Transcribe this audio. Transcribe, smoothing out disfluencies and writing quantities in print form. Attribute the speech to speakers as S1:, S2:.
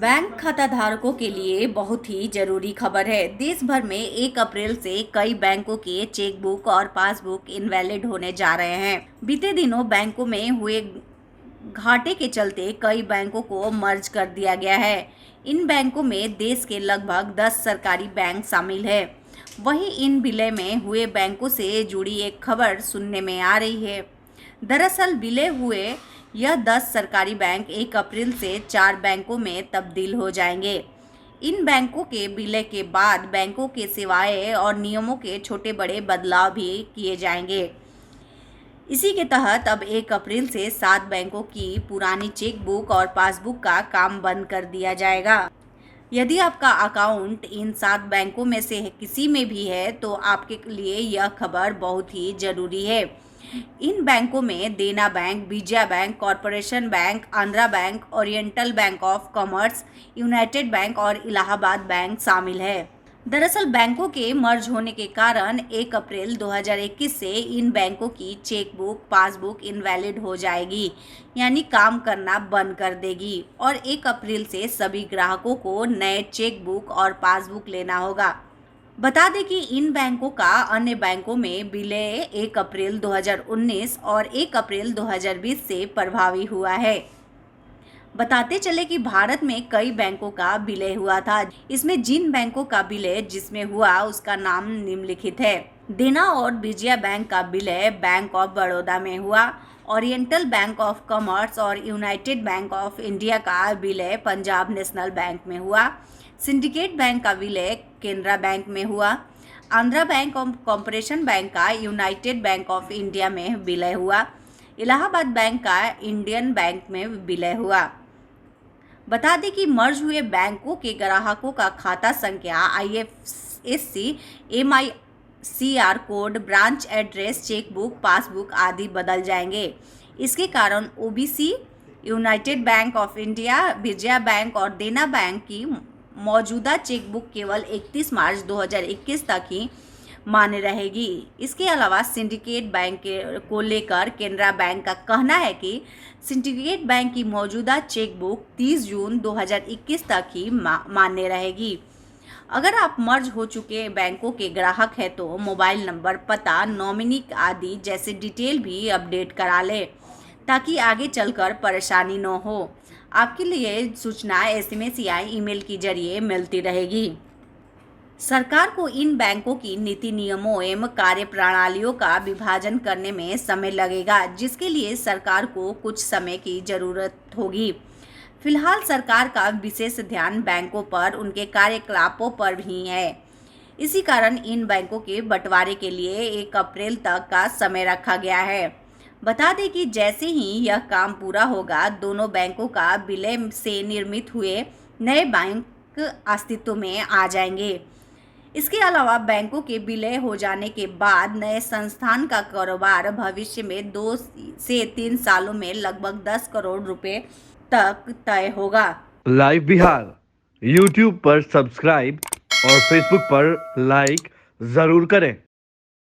S1: Bank खाताधारकों के लिए बहुत ही जरूरी खबर है। देश भर में 1 अप्रैल से कई बैंकों के चेकबुक और पासबुक इनवैलिड होने जा रहे हैं। बीते दिनों बैंकों में हुए घाटे के चलते कई बैंकों को मर्ज कर दिया गया है। इन बैंकों में देश के लगभग 10 सरकारी बैंक शामिल है। वहीं इन विलय में हुए बैंकों से जुड़ी एक खबर सुनने में आ रही है। दरअसल विलय हुए यह 10 सरकारी बैंक 1 अप्रैल से 4 बैंकों में तब्दील हो जाएंगे। इन बैंकों के विलय के बाद बैंकों के सेवाएं और नियमों के छोटे बड़े बदलाव भी किए जाएंगे। इसी के तहत अब 1 अप्रैल से 7 बैंकों की पुरानी चेकबुक और पासबुक का काम बंद कर दिया जाएगा। यदि आपका अकाउंट इन 7 बैंकों में से किसी में भी है तो आपके लिए यह खबर बहुत ही जरूरी है। इन बैंकों में देना bank, Vijaya bank, corporation bank, Andhra bank, oriental bank of commerce, United bank और इलाहाबाद बैंक शामिल है। दरअसल बैंकों के मर्ज होने के कारण 1 अप्रैल 2021 से इन बैंकों की चेकबुक, पासबुक इनवैलिड हो जाएगी, यानी काम करना बंद कर देगी और 1 अप्रैल से सभी ग्राहकों को नए चेकबुक और पासबुक लेना होगा। बता दें कि इन बैंकों का अन्य बैंकों में विलय 1 अप्रैल 2019 और 1 अप्रैल 2020 से प्रभावी हुआ है। बताते चले कि भारत में कई बैंकों का विलय हुआ था। इसमें जिन बैंकों का विलय जिसमें हुआ उसका नाम निम्नलिखित है। देना और विजया बैंक का विलय बैंक ऑफ बड़ौदा में हुआ। ओरिएंटल बैंक ऑफ कॉमर्स और यूनाइटेड बैंक ऑफ इंडिया का विलय पंजाब नेशनल बैंक में हुआ। सिंडिकेट बैंक का विलय केनरा बैंक में हुआ। आंध्रा बैंक और कॉरपोरेशन बैंक का यूनाइटेड बैंक ऑफ इंडिया में विलय हुआ। इलाहाबाद बैंक का इंडियन बैंक में विलय हुआ। बता दें कि मर्ज हुए बैंकों के ग्राहकों का खाता संख्या, IFSC, MICR code, branch address, chequebook, passbook आदि बदल जाएंगे। इसके कारण OBC, United bank of India, Vijaya bank और देना बैंक की मौजूदा चेकबुक केवल 31 मार्च 2021 तक ही मान्य रहेगी। इसके अलावा सिंडिकेट बैंक को लेकर केनरा बैंक का कहना है कि सिंडिकेट बैंक की मौजूदा चेकबुक 30 जून 2021 तक ही मान्य रहेगी। अगर आप मर्ज हो चुके बैंकों के ग्राहक हैं तो मोबाइल नंबर, पता, नॉमिनी आदि जैसे डिटेल भी अपडेट करा लें ताकि आगे चलकर परेशानी न हो। आपके लिए सूचना SMS या ईमेल के जरिए मिलती रहेगी। सरकार को इन बैंकों की नीति, नियमों एवं कार्यप्रणालियों का विभाजन करने में समय लगेगा, जिसके लिए सरकार को कुछ समय की जरूरत होगी। फिलहाल सरकार का विशेष ध्यान बैंकों पर, उनके कार्यकलापों पर भी है। इसी कारण इन बैंकों के बंटवारे के लिए 1 अप्रैल तक का समय रखा गया है। बता दें कि जैसे ही यह काम पूरा होगा, दोनों बैंकों का विलय से निर्मित हुए नए बैंक अस्तित्व में आ जाएंगे। इसके अलावा बैंकों के विलय हो जाने के बाद नए संस्थान का कारोबार भविष्य में 2 से 3 सालों में लगभग 10 करोड़ रुपए तक तय होगा।
S2: लाइव बिहार YouTube पर सब्सक्राइब और Facebook पर लाइक जरूर करें।